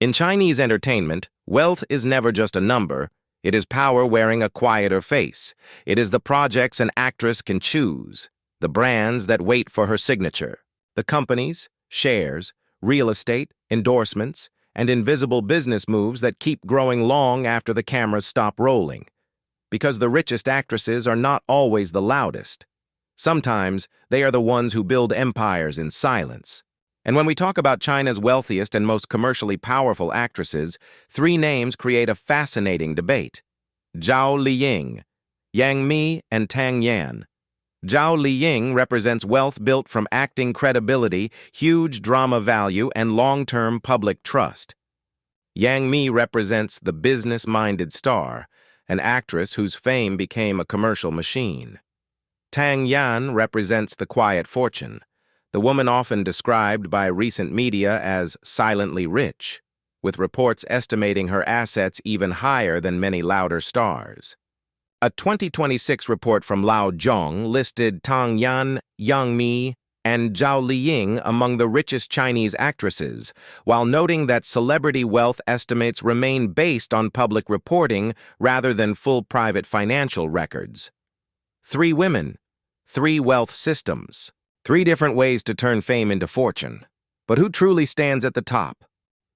In Chinese entertainment, wealth is never just a number. It is power wearing a quieter face. It is the projects an actress can choose, the brands that wait for her signature, the companies, shares, real estate, endorsements, and invisible business moves that keep growing long after the cameras stop rolling. Because the richest actresses are not always the loudest. Sometimes they are the ones who build empires in silence. And when we talk about China's wealthiest and most commercially powerful actresses, three names create a fascinating debate: Zhao Liying, Yang Mi, and Tang Yan. Zhao Liying represents wealth built from acting credibility, huge drama value, and long-term public trust. Yang Mi represents the business-minded star, an actress whose fame became a commercial machine. Tang Yan represents the quiet fortune, the woman often described by recent media as silently rich, with reports estimating her assets even higher than many louder stars. A 2026 report from Lao Zhong listed Tang Yan, Yang Mi, and Zhao Liying among the richest Chinese actresses, while noting that celebrity wealth estimates remain based on public reporting rather than full private financial records. 3 women, 3 wealth systems. 3 different ways to turn fame into fortune. But who truly stands at the top?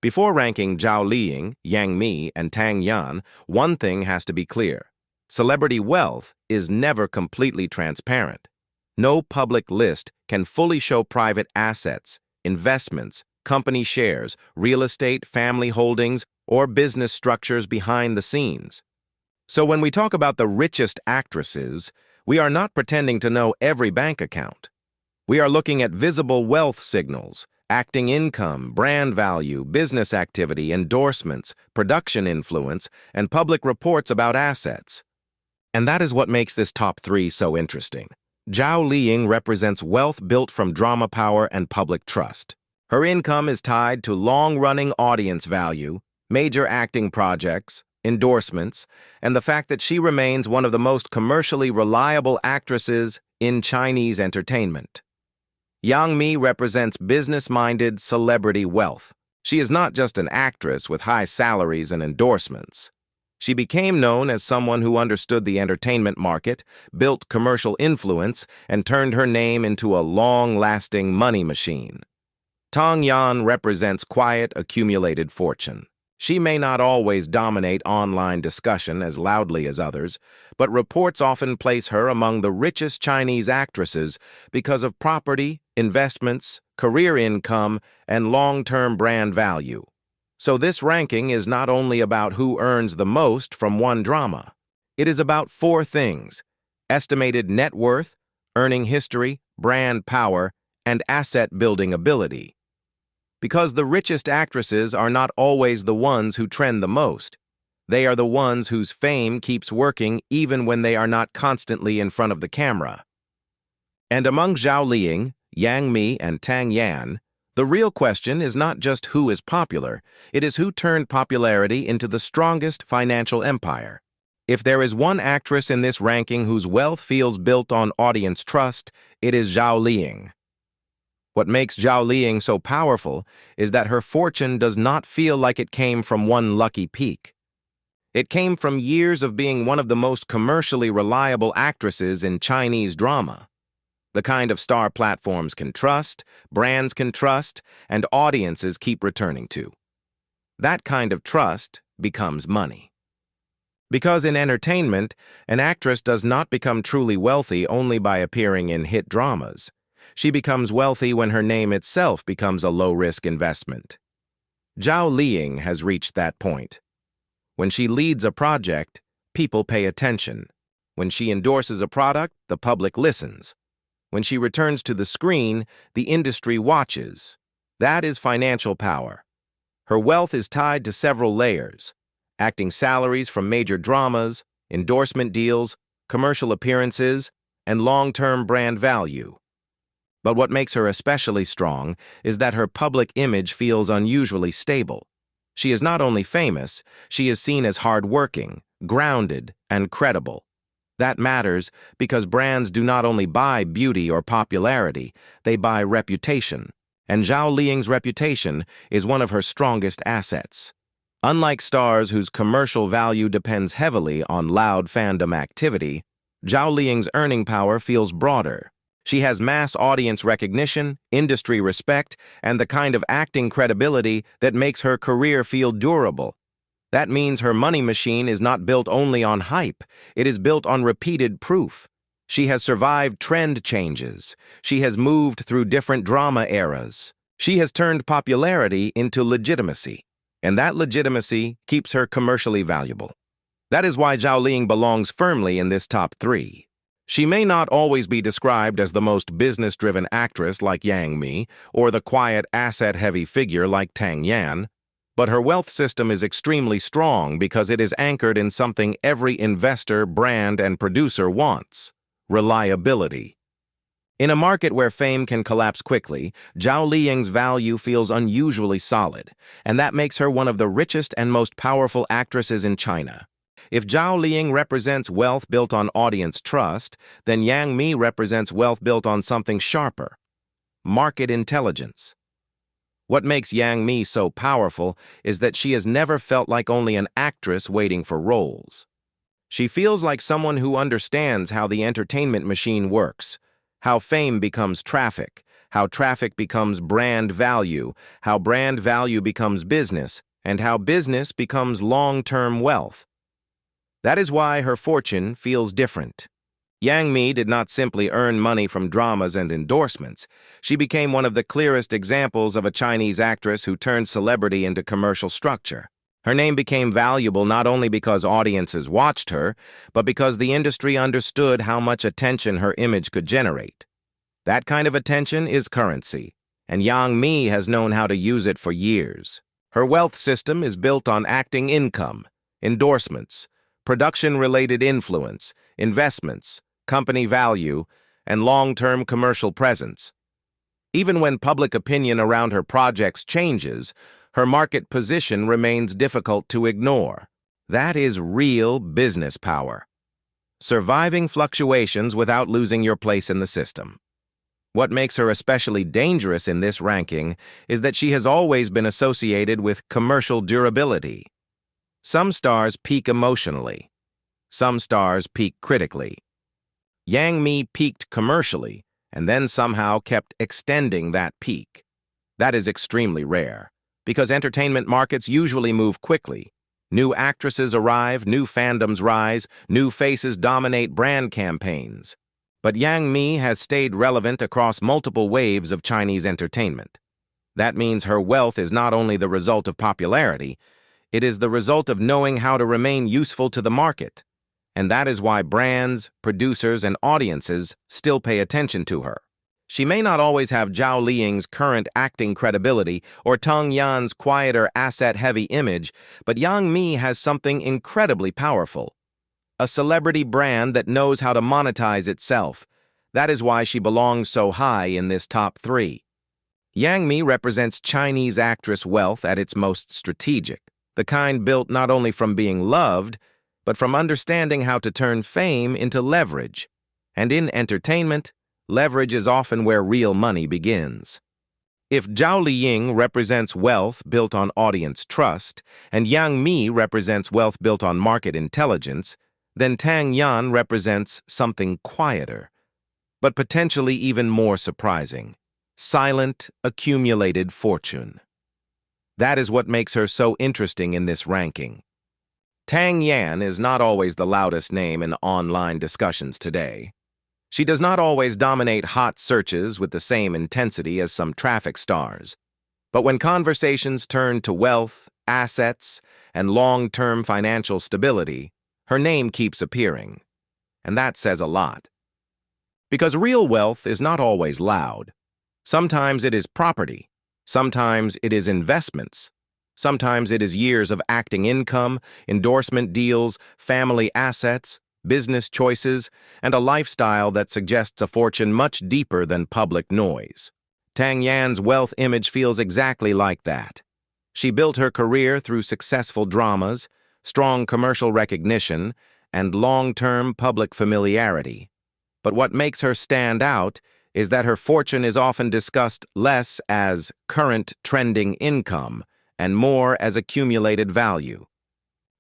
Before ranking Zhao Liying, Yang Mi, and Tang Yan, one thing has to be clear. Celebrity wealth is never completely transparent. No public list can fully show private assets, investments, company shares, real estate, family holdings, or business structures behind the scenes. So when we talk about the richest actresses, we are not pretending to know every bank account. We are looking at visible wealth signals, acting income, brand value, business activity, endorsements, production influence, and public reports about assets. And that is what makes this top 3 so interesting. Zhao Liying represents wealth built from drama power and public trust. Her income is tied to long-running audience value, major acting projects, endorsements, and the fact that she remains one of the most commercially reliable actresses in Chinese entertainment. Yang Mi represents business-minded celebrity wealth. She is not just an actress with high salaries and endorsements. She became known as someone who understood the entertainment market, built commercial influence, and turned her name into a long-lasting money machine. Tang Yan represents quiet, accumulated fortune. She may not always dominate online discussion as loudly as others, but reports often place her among the richest Chinese actresses because of property, investments, career income, and long-term brand value. So this ranking is not only about who earns the most from one drama. It is about 4 things: estimated net worth, earning history, brand power, and asset-building ability. Because the richest actresses are not always the ones who trend the most. They are the ones whose fame keeps working even when they are not constantly in front of the camera. And among Zhao Liying, Yang Mi, and Tang Yan, the real question is not just who is popular, it is who turned popularity into the strongest financial empire. If there is one actress in this ranking whose wealth feels built on audience trust, it is Zhao Liying. What makes Zhao Liying so powerful is that her fortune does not feel like it came from one lucky peak. It came from years of being one of the most commercially reliable actresses in Chinese drama. The kind of star platforms can trust, brands can trust, and audiences keep returning to. That kind of trust becomes money. Because in entertainment, an actress does not become truly wealthy only by appearing in hit dramas. She becomes wealthy when her name itself becomes a low-risk investment. Zhao Liying has reached that point. When she leads a project, people pay attention. When she endorses a product, the public listens. When she returns to the screen, the industry watches. That is financial power. Her wealth is tied to several layers: acting salaries from major dramas, endorsement deals, commercial appearances, and long-term brand value. But what makes her especially strong is that her public image feels unusually stable. She is not only famous, she is seen as hardworking, grounded, and credible. That matters because brands do not only buy beauty or popularity, they buy reputation. And Zhao Liying's reputation is one of her strongest assets. Unlike stars whose commercial value depends heavily on loud fandom activity, Zhao Liying's earning power feels broader. She has mass audience recognition, industry respect, and the kind of acting credibility that makes her career feel durable. That means her money machine is not built only on hype, it is built on repeated proof. She has survived trend changes. She has moved through different drama eras. She has turned popularity into legitimacy, and that legitimacy keeps her commercially valuable. That is why Zhao Liying belongs firmly in this top 3. She may not always be described as the most business-driven actress like Yang Mi, or the quiet, asset-heavy figure like Tang Yan, but her wealth system is extremely strong because it is anchored in something every investor, brand, and producer wants: reliability. In a market where fame can collapse quickly, Zhao Liying's value feels unusually solid, and that makes her one of the richest and most powerful actresses in China. If Zhao Liying represents wealth built on audience trust, then Yang Mi represents wealth built on something sharper: market intelligence. What makes Yang Mi so powerful is that she has never felt like only an actress waiting for roles. She feels like someone who understands how the entertainment machine works, how fame becomes traffic, how traffic becomes brand value, how brand value becomes business, and how business becomes long-term wealth. That is why her fortune feels different. Yang Mi did not simply earn money from dramas and endorsements. She became one of the clearest examples of a Chinese actress who turned celebrity into commercial structure. Her name became valuable not only because audiences watched her, but because the industry understood how much attention her image could generate. That kind of attention is currency, and Yang Mi has known how to use it for years. Her wealth system is built on acting income, endorsements, production-related influence, investments, company value, and long-term commercial presence. Even when public opinion around her projects changes, her market position remains difficult to ignore. That is real business power. Surviving fluctuations without losing your place in the system. What makes her especially dangerous in this ranking is that she has always been associated with commercial durability. Some stars peak emotionally. Some stars peak critically. Yang Mi peaked commercially and then somehow kept extending that peak. That is extremely rare, because entertainment markets usually move quickly. New actresses arrive, new fandoms rise, new faces dominate brand campaigns. But Yang Mi has stayed relevant across multiple waves of Chinese entertainment. That means her wealth is not only the result of popularity, it is the result of knowing how to remain useful to the market. And that is why brands, producers, and audiences still pay attention to her. She may not always have Zhao Liying's current acting credibility or Tang Yan's quieter, asset-heavy image, but Yang Mi has something incredibly powerful: a celebrity brand that knows how to monetize itself. That is why she belongs so high in this top 3. Yang Mi represents Chinese actress wealth at its most strategic, the kind built not only from being loved, but from understanding how to turn fame into leverage. And in entertainment, leverage is often where real money begins. If Zhao Liying represents wealth built on audience trust, and Yang Mi represents wealth built on market intelligence, then Tang Yan represents something quieter, but potentially even more surprising: silent, accumulated fortune. That is what makes her so interesting in this ranking. Tang Yan is not always the loudest name in online discussions today. She does not always dominate hot searches with the same intensity as some traffic stars. But when conversations turn to wealth, assets, and long-term financial stability, her name keeps appearing. And that says a lot. Because real wealth is not always loud. Sometimes it is property. Sometimes it is investments. Sometimes it is years of acting income, endorsement deals, family assets, business choices, and a lifestyle that suggests a fortune much deeper than public noise. Tang Yan's wealth image feels exactly like that. She built her career through successful dramas, strong commercial recognition, and long-term public familiarity. But what makes her stand out is that her fortune is often discussed less as current trending income and more as accumulated value.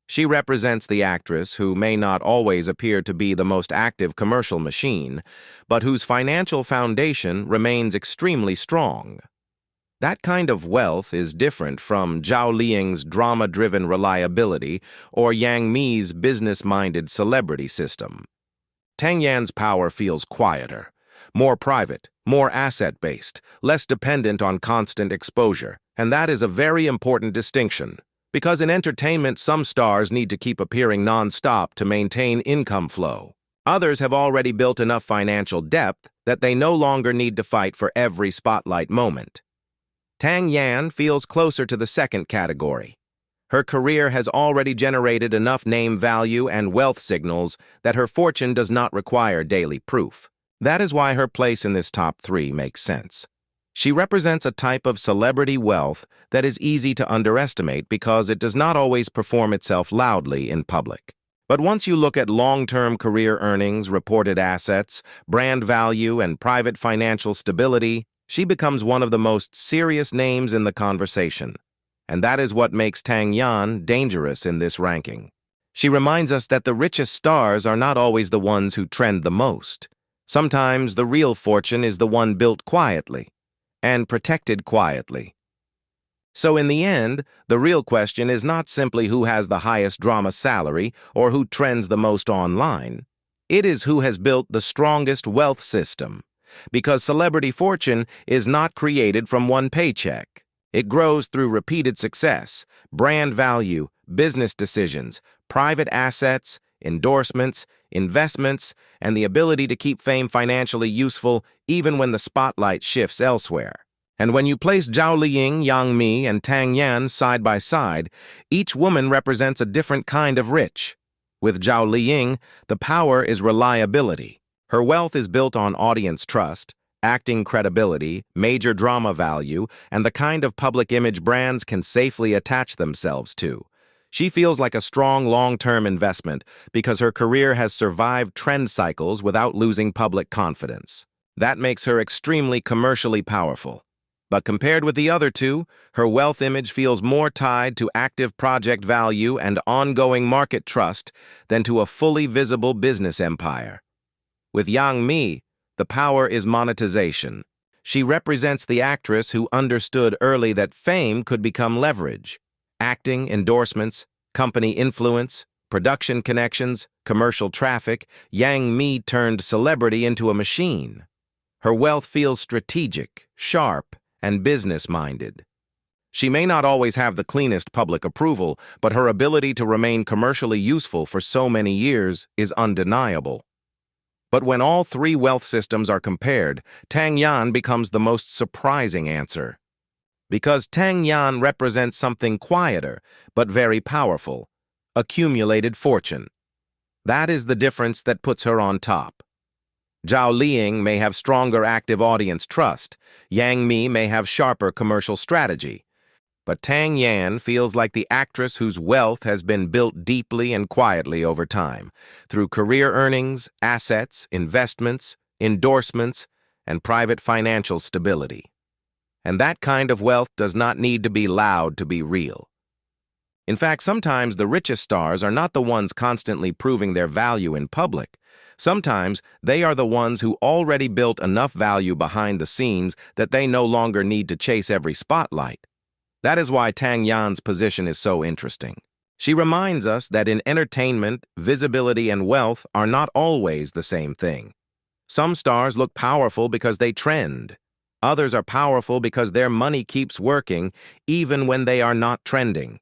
She represents the actress who may not always appear to be the most active commercial machine, but whose financial foundation remains extremely strong. That kind of wealth is different from Zhao Liying's drama-driven reliability or Yang Mi's business-minded celebrity system. Tang Yan's power feels quieter, more private, more asset-based, less dependent on constant exposure, and that is a very important distinction. Because in entertainment, some stars need to keep appearing non-stop to maintain income flow. Others have already built enough financial depth that they no longer need to fight for every spotlight moment. Tang Yan feels closer to the second category. Her career has already generated enough name value and wealth signals that her fortune does not require daily proof. That is why her place in this top 3 makes sense. She represents a type of celebrity wealth that is easy to underestimate because it does not always perform itself loudly in public. But once you look at long-term career earnings, reported assets, brand value, and private financial stability, she becomes one of the most serious names in the conversation. And that is what makes Tang Yan dangerous in this ranking. She reminds us that the richest stars are not always the ones who trend the most. Sometimes the real fortune is the one built quietly and protected quietly. So in the end, the real question is not simply who has the highest drama salary or who trends the most online. It is who has built the strongest wealth system. Because celebrity fortune is not created from one paycheck. It grows through repeated success, brand value, business decisions, private assets, endorsements, investments, and the ability to keep fame financially useful even when the spotlight shifts elsewhere. And when you place Zhao Liying, Yang Mi, and Tang Yan side by side, each woman represents a different kind of rich. With Zhao Liying, the power is reliability. Her wealth is built on audience trust, acting credibility, major drama value, and the kind of public image brands can safely attach themselves to. She feels like a strong long-term investment because her career has survived trend cycles without losing public confidence. That makes her extremely commercially powerful. But compared with the other two, her wealth image feels more tied to active project value and ongoing market trust than to a fully visible business empire. With Yang Mi, the power is monetization. She represents the actress who understood early that fame could become leverage. Acting, endorsements, company influence, production connections, commercial traffic, Yang Mi turned celebrity into a machine. Her wealth feels strategic, sharp, and business-minded. She may not always have the cleanest public approval, but her ability to remain commercially useful for so many years is undeniable. But when all 3 wealth systems are compared, Tang Yan becomes the most surprising answer. Because Tang Yan represents something quieter, but very powerful, accumulated fortune. That is the difference that puts her on top. Zhao Liying may have stronger active audience trust, Yang Mi may have sharper commercial strategy, but Tang Yan feels like the actress whose wealth has been built deeply and quietly over time, through career earnings, assets, investments, endorsements, and private financial stability. And that kind of wealth does not need to be loud to be real. In fact, sometimes the richest stars are not the ones constantly proving their value in public. Sometimes they are the ones who already built enough value behind the scenes that they no longer need to chase every spotlight. That is why Tang Yan's position is so interesting. She reminds us that in entertainment, visibility and wealth are not always the same thing. Some stars look powerful because they trend. Others are powerful because their money keeps working even when they are not trending.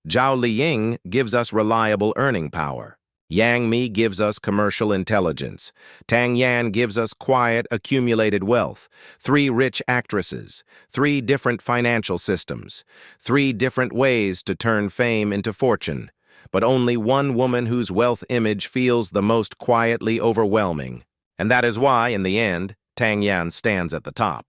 Zhao Liying gives us reliable earning power. Yang Mi gives us commercial intelligence. Tang Yan gives us quiet, accumulated wealth. 3 rich actresses, 3 different financial systems, 3 different ways to turn fame into fortune, but only one woman whose wealth image feels the most quietly overwhelming. And that is why, in the end, Tang Yan stands at the top.